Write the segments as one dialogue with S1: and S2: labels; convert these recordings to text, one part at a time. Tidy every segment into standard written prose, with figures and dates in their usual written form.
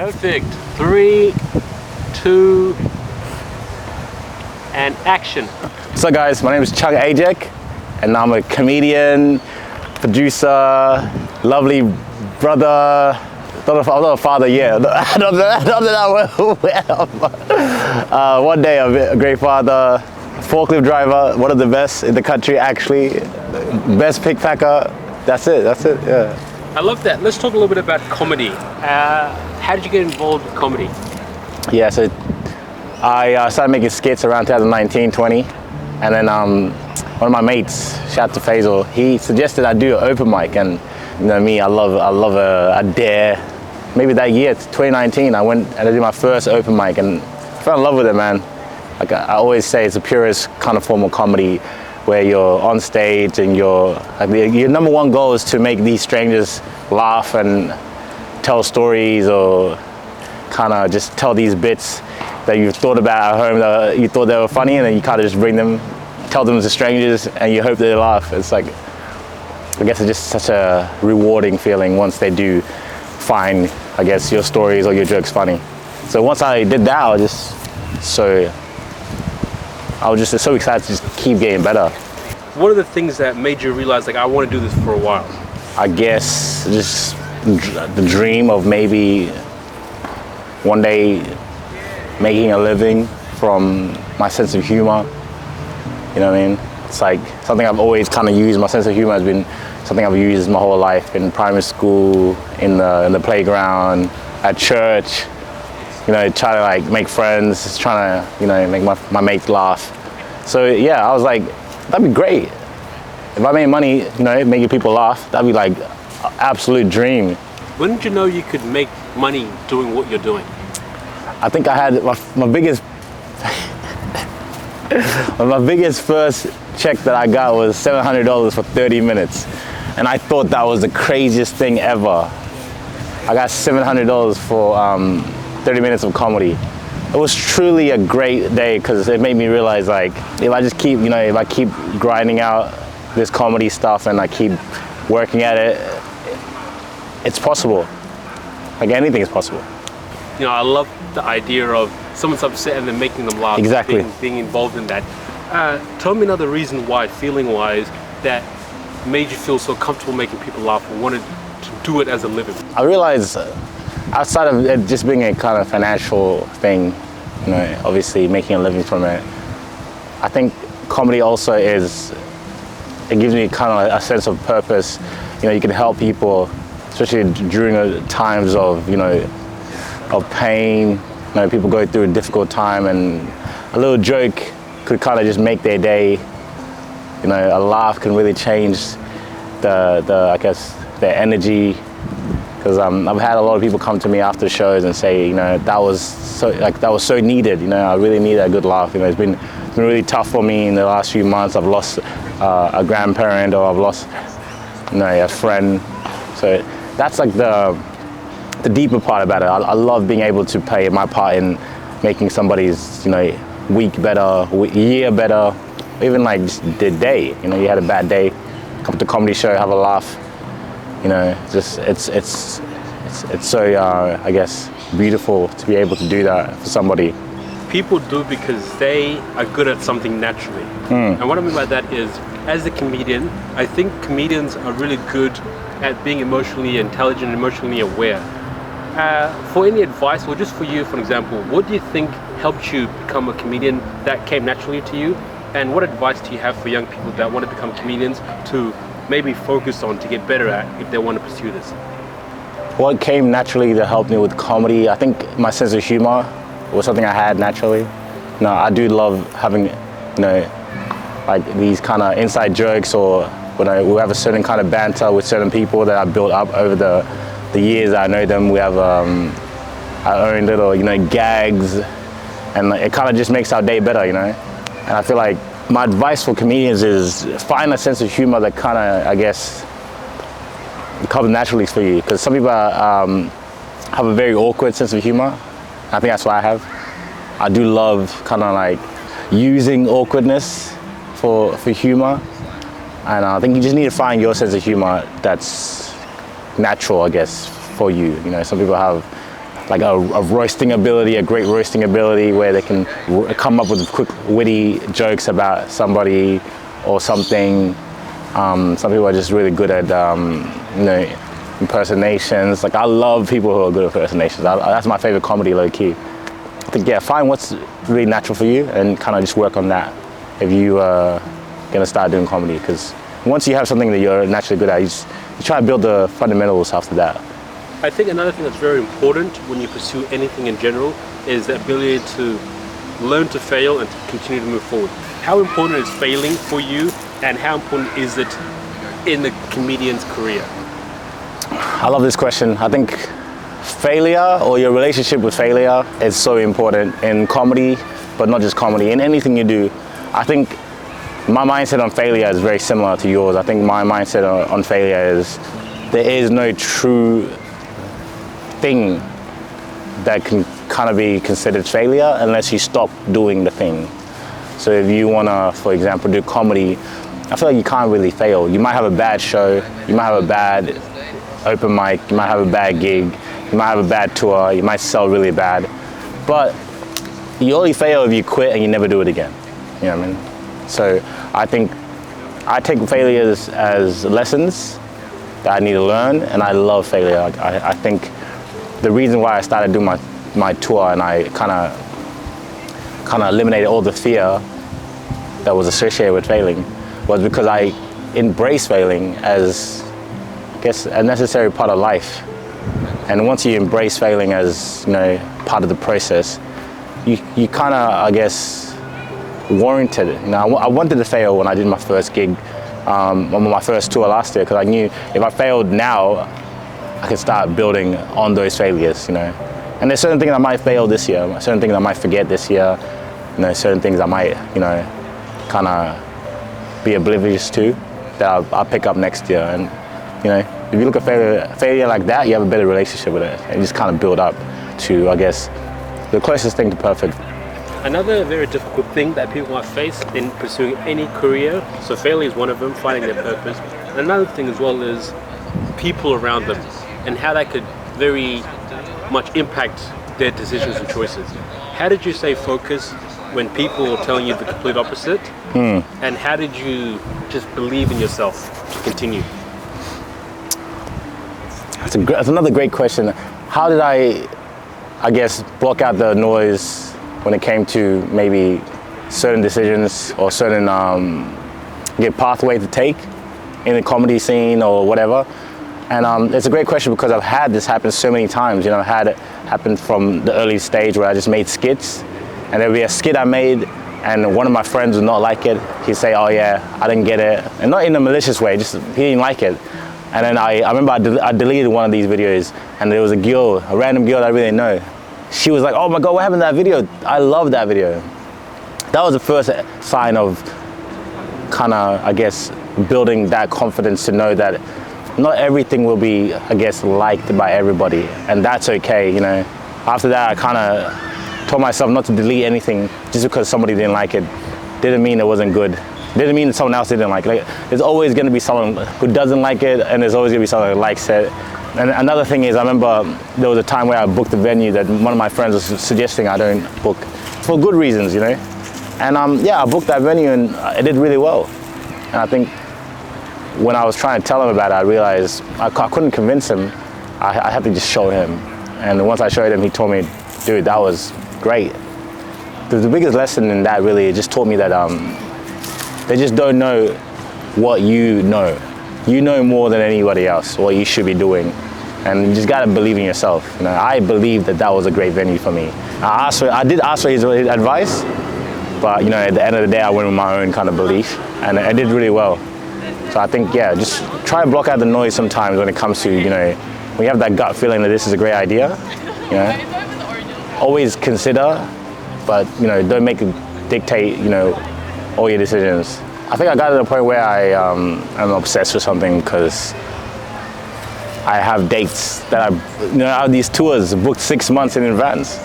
S1: Perfect. 3, 2, and action.
S2: What's up guys, my name is Ciang Ajeic and I'm a comedian, producer, lovely brother, I'm not a father yet, not that well. One day a great father, forklift driver, one of the best in the country actually, best pickpacker, that's it, yeah.
S1: I love that. Let's talk a little bit about comedy. How did you get involved with comedy?
S2: Yeah, so I started making skits around 2019-20, and then one of my mates, shout out to Faisal, he suggested I do an open mic, and you know me, I love a dare. Maybe that year, 2019, I went and I did my first open mic and fell in love with it, man. Like I always say, it's the purest kind of form of comedy where you're on stage and your number one goal is to make these strangers laugh and tell stories or kind of just tell these bits that you've thought about at home that you thought they were funny, and then you kind of just tell them to strangers and you hope they laugh. It's like, I guess it's just such a rewarding feeling once they do find, I guess, your stories or your jokes funny. So once I did that, I was just so excited to just keep getting better.
S1: What are the things that made you realize, like, I want to do this for a while?
S2: I guess just the dream of maybe one day making a living from my sense of humor. You know what I mean? It's like something I've always kind of used. My sense of humor has been something I've used my whole life, in primary school, in the playground, at church. You know, try to like make friends, just trying to, you know, make my mates laugh. So yeah, I was like, that'd be great. If I made money, you know, making people laugh, that'd be like an absolute dream.
S1: When did you know you could make money doing what you're doing?
S2: I think I had my biggest my biggest first check that I got was $700 for 30 minutes. And I thought that was the craziest thing ever. I got $700 for 30 minutes of comedy. It was truly a great day because it made me realize, like, if I just keep, you know, if I keep grinding out this comedy stuff and I keep working at it, it's possible. Like, anything is possible.
S1: You know, I love the idea of someone's upset and then making them laugh.
S2: Exactly.
S1: Being involved in that. Tell me another reason why, feeling-wise, that made you feel so comfortable making people laugh and wanted to do it as a living. I
S2: realized outside of it just being a kind of financial thing, you know, obviously making a living from it, I think comedy also it gives me kind of a sense of purpose. You know, you can help people, especially during times of, you know, of pain. You know, people go through a difficult time, and a little joke could kind of just make their day. You know, a laugh can really change I guess, their energy. Because I've had a lot of people come to me after shows and say, you know, that was so needed. You know, I really need a good laugh. You know, it's been really tough for me in the last few months. I've lost a grandparent, or I've lost, you know, a friend. So that's like the deeper part about it. I love being able to play my part in making somebody's, you know, week better, year better, even like just the day. You know, you had a bad day, come to a comedy show, have a laugh. You know, just it's so I guess beautiful to be able to do that for somebody.
S1: People do because they are good at something naturally. And what I mean by that is, as a comedian, I think comedians are really good at being emotionally intelligent, emotionally aware. For any advice, or just for you, for example, what do you think helped you become a comedian that came naturally to you? And what advice do you have for young people that want to become comedians to maybe focus on, to get better at, if they want to pursue this?
S2: What came naturally to help me with comedy, I think my sense of humor was something I had naturally. You know, I do love having, you know, like these kind of inside jokes, or when we have a certain kind of banter with certain people that I built up over the years that I know them. We have our own little, you know, gags, and it kind of just makes our day better, you know. And I feel like my advice for comedians is find a sense of humor that kind of, I guess, comes naturally for you. Because some people have a very awkward sense of humor. I think that's what I have. I do love kind of like using awkwardness for humor. And I think you just need to find your sense of humor that's natural, I guess, for you. You know, some people have like a roasting ability, a great roasting ability, where they can come up with quick, witty jokes about somebody or something. Some people are just really good at, you know, impersonations. Like, I love people who are good at impersonations. That's my favorite comedy, low key. I think, yeah, find what's really natural for you and kind of just work on that if you are gonna start doing comedy. Because once you have something that you're naturally good at, you try to build the fundamentals after that.
S1: I think another thing that's very important when you pursue anything in general is the ability to learn to fail and to continue to move forward. How important is failing for you, and how important is it in the comedian's career?
S2: I love this question. I think failure, or your relationship with failure, is so important in comedy, but not just comedy, in anything you do. I think my mindset on failure is very similar to yours. I think my mindset on failure is there is no true thing that can kind of be considered failure unless you stop doing the thing. So if you want to, for example, do comedy, I feel like you can't really fail. You might have a bad show, you might have a bad open mic, you might have a bad gig, you might have a bad tour, you might sell really bad, but you only fail if you quit and you never do it again. You know what I mean? So I think I take failures as lessons that I need to learn, and I love failure. I think the reason why I started doing my tour and I kind of eliminated all the fear that was associated with failing was because I embrace failing as, I guess, a necessary part of life. And once you embrace failing as, you know, part of the process, you kind of, I guess, warranted it. You know, I wanted to fail when I did my first gig on my first tour last year, because I knew if I failed now, I could start building on those failures, you know. And there's certain things I might fail this year, certain things I might forget this year, you know, certain things I might, you know, kind of be oblivious to that I'll pick up next year. And, you know, if you look at failure like that, you have a better relationship with it. And you just kind of build up to, I guess, the closest thing to perfect.
S1: Another very difficult thing that people might face in pursuing any career, so failure is one of them, finding their purpose. And another thing as well is people around them and how that could very much impact their decisions and choices. How did you stay focused when people were telling you the complete opposite? And how did you just believe in yourself to continue?
S2: That's another great question. How did I guess, block out the noise when it came to maybe certain decisions or certain pathway to take in the comedy scene or whatever? And it's a great question because I've had this happen so many times. You know, I've had it happen from the early stage where I just made skits, and there'd be a skit I made and one of my friends would not like it. He'd say, oh yeah, I didn't get it. And not in a malicious way, just he didn't like it. And then I remember I deleted one of these videos, and there was a random girl that I really didn't know. She was like, oh my God, what happened to that video? I love that video. That was the first sign of kind of, I guess, building that confidence to know that not everything will be, I guess, liked by everybody, and that's okay, you know. After that, I kind of told myself not to delete anything just because somebody didn't like it. Didn't mean it wasn't good. Didn't mean that someone else didn't like it. Like, there's always going to be someone who doesn't like it, and there's always going to be someone who likes it. And another thing is, I remember there was a time where I booked a venue that one of my friends was suggesting I don't book for good reasons, you know. And yeah, I booked that venue and it did really well. And I think when I was trying to tell him about it, I realized I couldn't convince him. I had to just show him. And once I showed him, he told me, dude, that was great. The biggest lesson in that really just taught me that they just don't know what you know. You know more than anybody else what you should be doing. And you just gotta believe in yourself. You know, I believed that that was a great venue for me. I did ask for his advice, but you know, at the end of the day, I went with my own kind of belief, and I did really well. So I think, yeah, just try and block out the noise sometimes when it comes to, you know, when you have that gut feeling that this is a great idea, you know, always consider, but, you know, don't make it dictate, you know, all your decisions. I think I got to the point where I'm obsessed with something because I have dates that I have these tours booked 6 months in advance.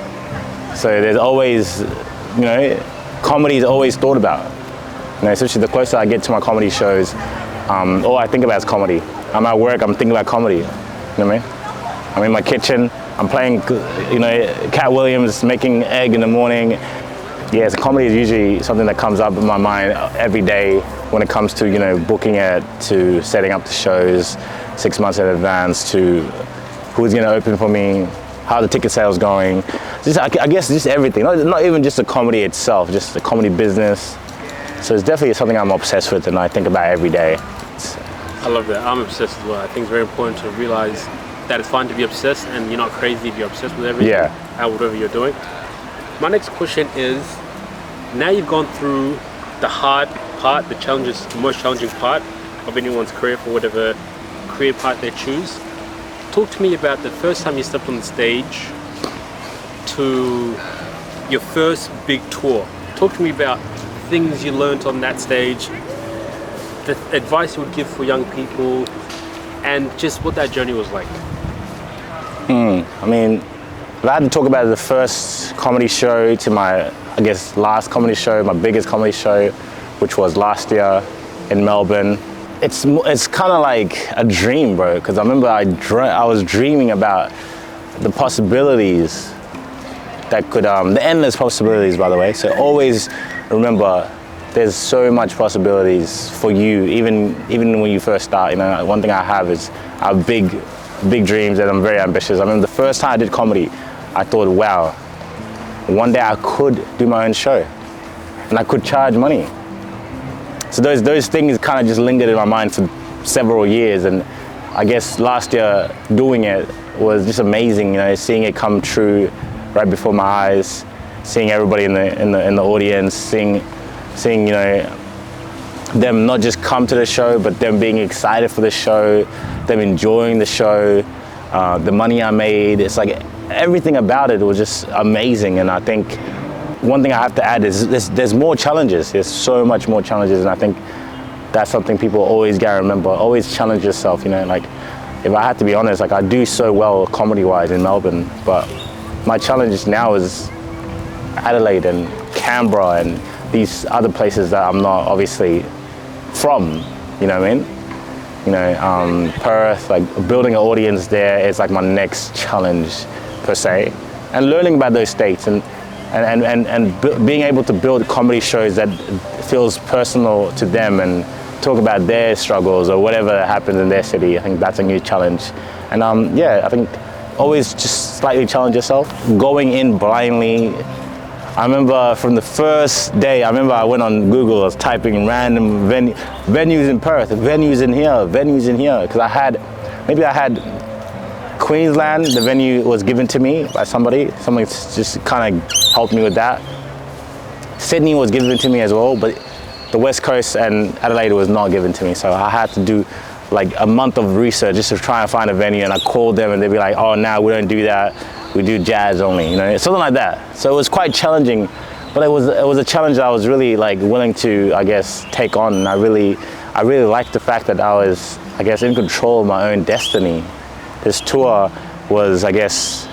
S2: So there's always, you know, comedy is always thought about. You know, especially the closer I get to my comedy shows, all I think about is comedy. I'm at work, I'm thinking about comedy. You know what I mean? I'm in my kitchen, I'm playing, you know, Cat Williams, making egg in the morning. Yeah, so comedy is usually something that comes up in my mind every day when it comes to, you know, booking it, to setting up the shows 6 months in advance, to who's going to open for me, how the ticket sales going. Just, I guess just everything, not even just the comedy itself, just the comedy business. So it's definitely something I'm obsessed with and I think about every day.
S1: I love that. I'm obsessed as well. I think it's very important to realize that it's fine to be obsessed and you're not crazy if you're obsessed with everything, whatever you're doing. My next question is, now you've gone through the hard part, the challenges, the most challenging part of anyone's career for whatever career path they choose. Talk to me about the first time you stepped on the stage to your first big tour. Talk to me about things you learned on that stage, the advice you would give for young people, and just what that journey was like.
S2: I mean, if I had to talk about the first comedy show to my, I guess, last comedy show, my biggest comedy show, which was last year in Melbourne, it's kind of like a dream, bro, because I remember I was dreaming about the possibilities that could, the endless possibilities, by the way. So always remember, there's so much possibilities for you, even when you first start. You know, one thing I have is I have big dreams and I'm very ambitious. I remember the first time I did comedy, I thought, wow, one day I could do my own show and I could charge money. So those things kind of just lingered in my mind for several years, and I guess last year doing it was just amazing. You know, seeing it come true right before my eyes, seeing everybody in the audience, seeing you know, them not just come to the show, but them being excited for the show, them enjoying the show, the money I made. It's like everything about it was just amazing. And I think one thing I have to add is there's more challenges. There's so much more challenges, and I think that's something people always gotta remember. Always challenge yourself. You know, like if I had to be honest, like I do so well comedy-wise in Melbourne, but my challenge now is Adelaide and Canberra and these other places that I'm not obviously from, you know what I mean? You know, Perth, like building an audience there is like my next challenge per se. And learning about those states and being able to build comedy shows that feels personal to them and talk about their struggles or whatever happens in their city. I think that's a new challenge. And yeah, I think always just slightly challenge yourself. Going in blindly, I remember from the first day, I went on Google, I was typing in random venues in Perth, venues in here, because I had Queensland, the venue was given to me by somebody just kind of helped me with that. Sydney was given to me as well, but the West Coast and Adelaide was not given to me, so I had to do like a month of research just to try and find a venue, and I called them and they'd be like, oh, no, we don't do that. We do jazz only, you know, something like that. So it was quite challenging, but it was a challenge that I was really like willing to, I guess, take on. And I really liked the fact that I was, I guess, in control of my own destiny. This tour was, I guess,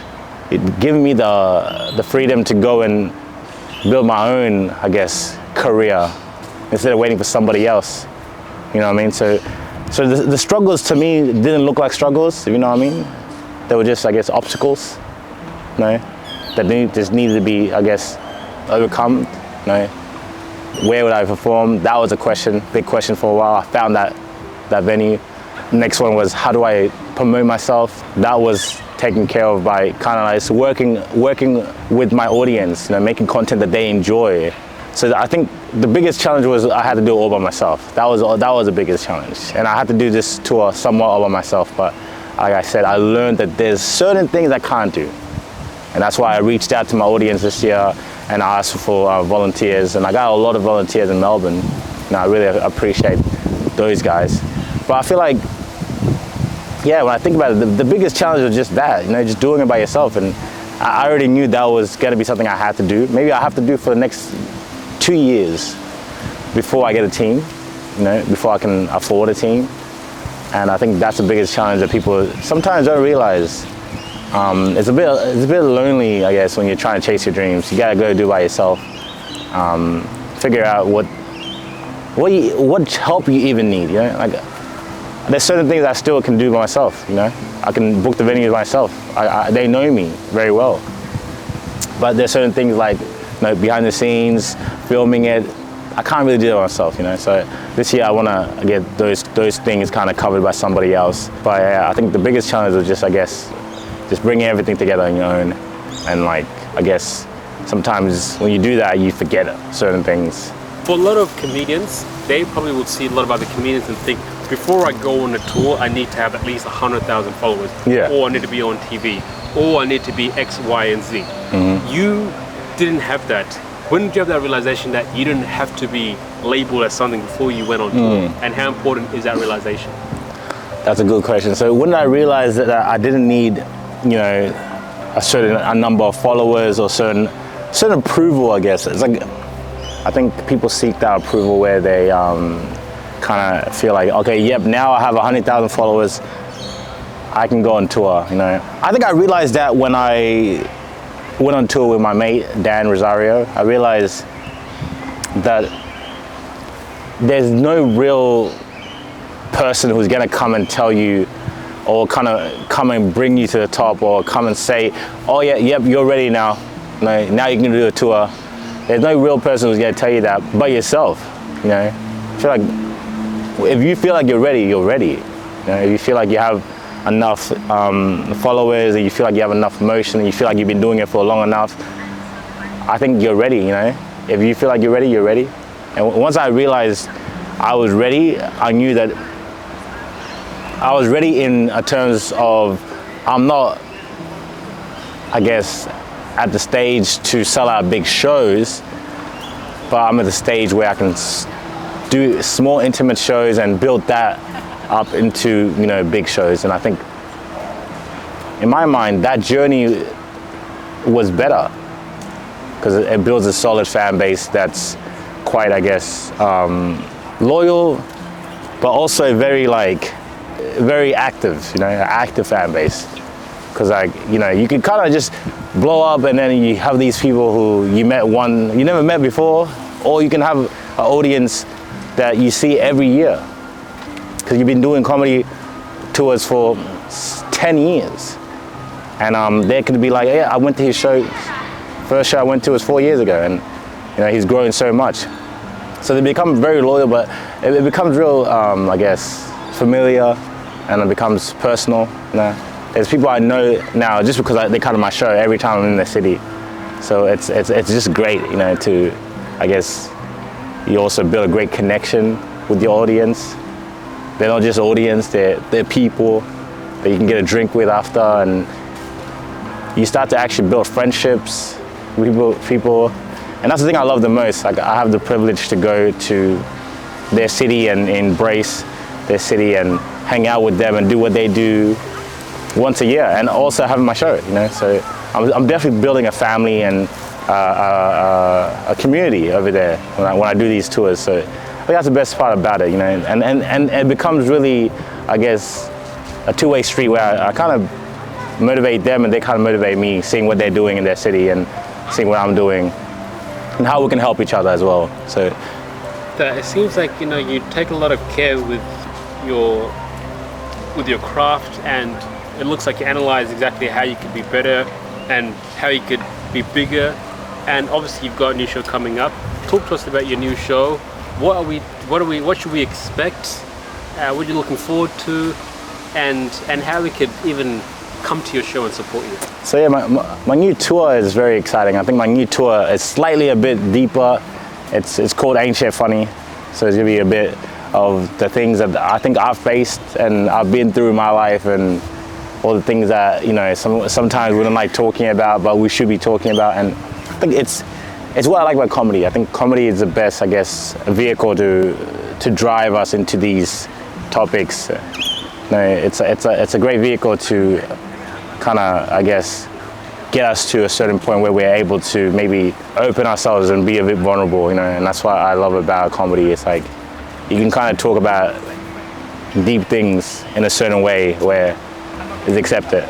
S2: it giving me the freedom to go and build my own, I guess, career instead of waiting for somebody else. You know what I mean? So the struggles to me didn't look like struggles, if you know what I mean? They were just, I guess, obstacles. You know, that just needed to be, I guess, overcome. You know, where would I perform? That was a question, big question for a while. I found that venue. Next one was, how do I promote myself? That was taken care of by kind of like working with my audience, you know, making content that they enjoy. So I think the biggest challenge was I had to do it all by myself. That was the biggest challenge, and I had to do this tour somewhat all by myself. But like I said, I learned that there's certain things I can't do. And that's why I reached out to my audience this year and I asked for volunteers, and I got a lot of volunteers in Melbourne, and I really appreciate those guys. But I feel like, yeah, when I think about it, the biggest challenge was just that, you know, just doing it by yourself. And I already knew that was gonna be something I had to do. Maybe I have to do for the next 2 years before I get a team, you know, before I can afford a team. And I think that's the biggest challenge that people sometimes don't realize. It's a bit lonely, I guess, when you're trying to chase your dreams. You gotta go do it by yourself. Figure out what help you even need. You know, like there's certain things I still can do by myself, you know. I can book the venues myself. They know me very well. But there's certain things like, you know, behind the scenes, filming it, I can't really do it myself, you know. So this year I want to get those things kind of covered by somebody else. But yeah, I think the biggest challenge is just, I guess, just bringing everything together on your own. And like, I guess, sometimes when you do that, you forget certain things.
S1: For a lot of comedians, they probably would see a lot of other comedians and think, before I go on a tour, I need to have at least 100,000 followers.
S2: Yeah.
S1: Or I need to be on TV. Or I need to be X, Y, and Z. You didn't have that. When did you have that realization that you didn't have to be labeled as something before you went on tour? And how important is that realization?
S2: That's a good question. So when I realized that I didn't need, you know, a number of followers or certain approval, I guess. It's like, I think people seek that approval where they kind of feel like, okay, yep, now I have 100,000 followers, I can go on tour, you know. I think I realized that when I went on tour with my mate, Dan Rosario. I realized that there's no real person who's gonna come and tell you, or kind of come and bring you to the top, or come and say, oh yeah, yep, you're ready now. Now you can do a tour. There's no real person who's gonna tell you that but yourself, you know. I feel like if you feel like you're ready, you're ready. You know, if you feel like you have enough followers, and you feel like you have enough motion, and you feel like you've been doing it for long enough, I think you're ready, you know. If you feel like you're ready, you're ready. And once I realized I was ready, I knew that I was ready in terms of I'm not, I guess, at the stage to sell out big shows, but I'm at the stage where I can do small intimate shows and build that up into, you know, big shows. And I think in my mind that journey was better because it builds a solid fan base that's quite, I guess, loyal, but also very active, you know, an active fan base. Because, like, you know, you can kind of just blow up and then you have these people who you never met before, or you can have an audience that you see every year because you've been doing comedy tours for 10 years. And they could be like, yeah, I went to his show, first show I went to was 4 years ago, and, you know, he's growing so much. So they become very loyal, but it becomes real, I guess, familiar, and it becomes personal, you know. There's people I know now just because they come to my show every time I'm in the city. So it's just great, you know, to, I guess, you also build a great connection with your audience. They're not just audience, they're people that you can get a drink with after, and you start to actually build friendships with people. And that's the thing I love the most. Like, I have the privilege to go to their city and embrace their city and hang out with them and do what they do once a year, and also having my show, you know. So I'm definitely building a family and a community over there when I do these tours. So I think that's the best part about it, you know. And it becomes really, I guess, a two-way street where I kind of motivate them and they kind of motivate me, seeing what they're doing in their city and seeing what I'm doing and how we can help each other as well. So
S1: it seems like, you know, you take a lot of care with your craft, and it looks like you analyze exactly how you could be better and how you could be bigger. And obviously you've got a new show coming up. Talk to us about your new show. What should we expect? What are you looking forward to? And how we could even come to your show and support you.
S2: So yeah, my new tour is very exciting. I think my new tour is slightly a bit deeper. It's called Ain't Shit Funny. So it's gonna be a bit of the things that I think I've faced and I've been through in my life, and all the things that, you know, sometimes we don't like talking about, but we should be talking about. And I think it's what I like about comedy. I think comedy is the best, I guess, vehicle to drive us into these topics. You know, it's a great vehicle to kind of, I guess, get us to a certain point where we're able to maybe open ourselves and be a bit vulnerable, you know. And that's what I love about comedy. It's like you can kind of talk about deep things in a certain way where it's accepted.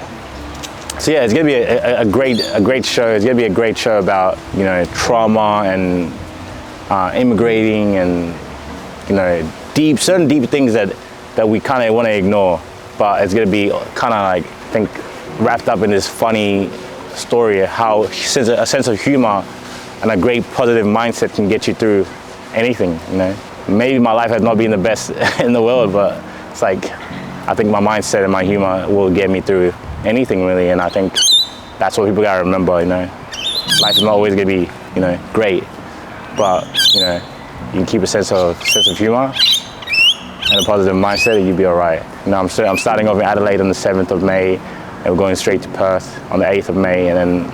S2: So yeah, it's gonna be a great show. It's gonna be a great show about, you know, trauma and immigrating and, you know, certain deep things that that we kind of want to ignore, but it's going to be kind of like, I think, wrapped up in this funny story, how a sense of humor and a great positive mindset can get you through anything, you know. Maybe my life has not been the best in the world, but it's like, I think my mindset and my humor will get me through anything really, and I think that's what people gotta remember, you know. Life is not always gonna be, you know, great, but, you know, you can keep a sense of humor and a positive mindset and you'll be all right. You know, I'm starting off in Adelaide on the 7th of May, and we're going straight to Perth on the 8th of May, and then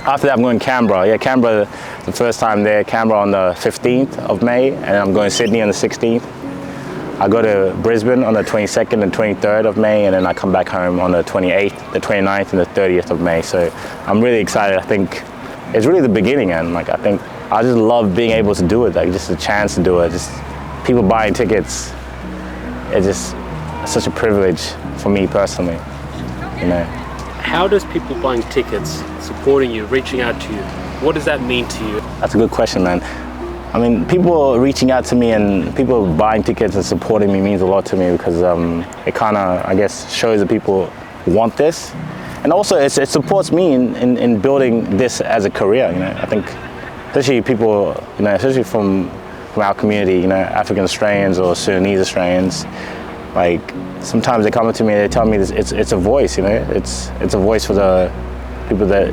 S2: after that I'm going to Canberra. Yeah, Canberra, the first time there, Canberra on the 15th of May, and then I'm going to Sydney on the 16th. I go to Brisbane on the 22nd and 23rd of May, and then I come back home on the 28th, the 29th, and the 30th of May. So I'm really excited. I think it's really the beginning, and like, I think I just love being able to do it, like just a chance to do it, just people buying tickets. It's just such a privilege for me personally, you know.
S1: How does people buying tickets, supporting you, reaching out to you, what does that mean to you?
S2: That's a good question, man. I mean, people reaching out to me and people buying tickets and supporting me means a lot to me, because it kind of, I guess, shows that people want this. And also it supports me in building this as a career, you know. I think especially people, you know, especially from our community, you know, African Australians or Sudanese Australians, like sometimes they come up to me and they tell me this, it's a voice, you know, it's a voice for the people that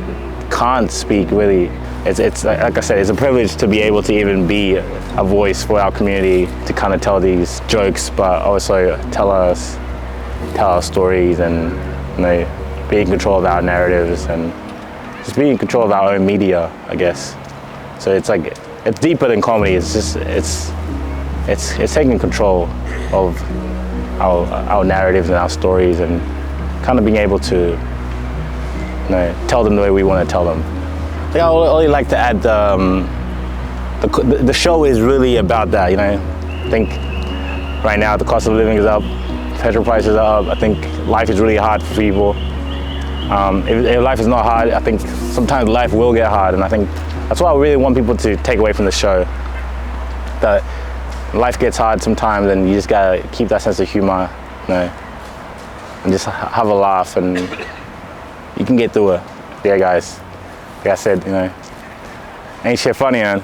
S2: can't speak really. It's like I said, it's a privilege to be able to even be a voice for our community, to kind of tell these jokes, but also tell our stories, and, you know, be in control of our narratives and just be in control of our own media, I guess. So it's like, it's deeper than comedy. It's just, it's taking control of our narratives and our stories, and kind of being able to, you know, tell them the way we want to tell them. I think I would only like to add, the show is really about that, you know. I think right now the cost of living is up, petrol prices are up. I think life is really hard for people. If life is not hard, I think sometimes life will get hard, and I think that's what I really want people to take away from the show. That life gets hard sometimes, and you just gotta keep that sense of humor, you know, and just have a laugh, and you can get through it. Yeah, guys. Like I said, you know, ain't shit funny, man.